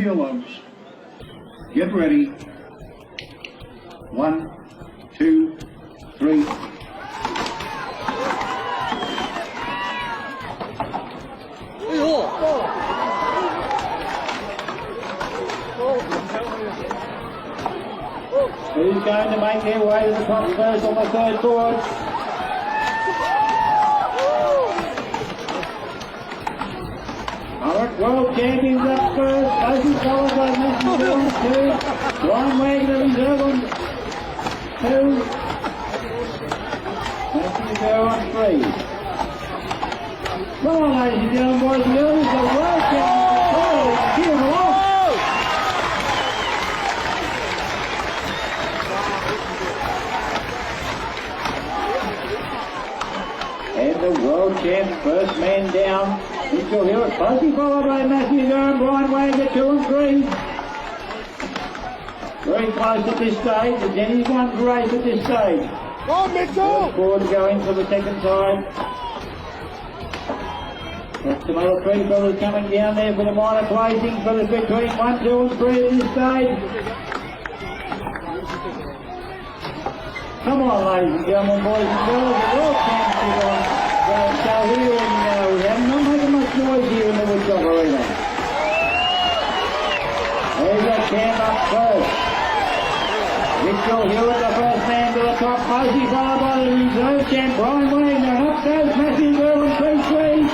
Fields. Get ready. 1, 2, 3. Who's going to make their way to the top first on the third board? Alright, world champions up first. Mostly followed by Matthew Girl on 2. Ryan Wagner reserve on 2. Matthew Girl on 3. Come on, ladies and gentlemen, boys and girls, the world champions. Cheer them along. And the world champ, first man down. Mitchell Hill, closely followed by Matthew Durham, Brian Wagner, 2 and 3. Very close at this stage. The Jenny's won great at this stage. Go on, Mitchell! Forward going for the second side. That's some other 3 fellas coming down there for the minor placing for the between 1, 2 and 3 at this stage. Come on, ladies and gentlemen, boys and girls, the world championship on show here, and we haven't not making much noise here in the Woodstock Arena. There's a camp up first. Mitchell Hill at the first man to the top, mostly followed by the reserve champ, Brian Wagner. Up goes Matthew Girl and 3-3.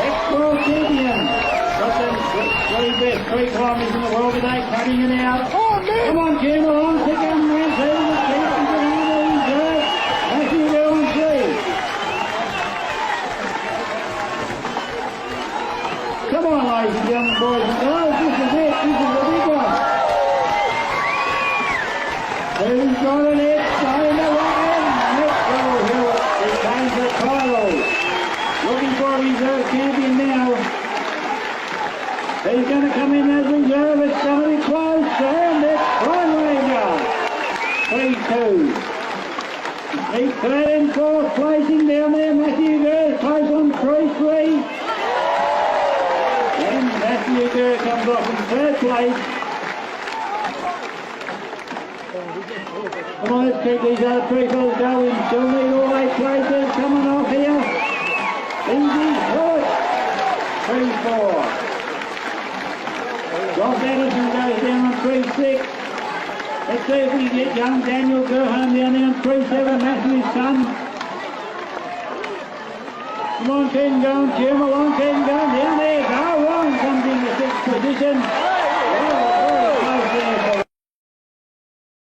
Ex-world champion. Got them 3 best 3 kilometres in the world today, cutting it out. Oh, man. Come on, Jim, along, second man, third, the champions behind the reserve. Matthew Girl and 3. Come on, ladies and gentlemen, boys and girls, this is it, this is the big one. Who's got it? It's in the line. Mitchell Hill retains the title. Looking for a reserve champion now. He's going to come in as reserve. It's going to be close, and it's Brian Wagner. 3-2. He's third and fourth placing down there. Matthew Gurr close on 3-3. And Matthew Gurr comes off in third place. Come on, let's keep these other 3 fellas going. Still need all 8 places coming off here. Easy, short. 3-4. Ross Edison goes down on 3-6. Let's see if we can get young Daniel Gurham down there on 3-7. Matthew's son. Come on, Ken, going. Jim along, Ken, going down there. Go on, comes in the 6th position.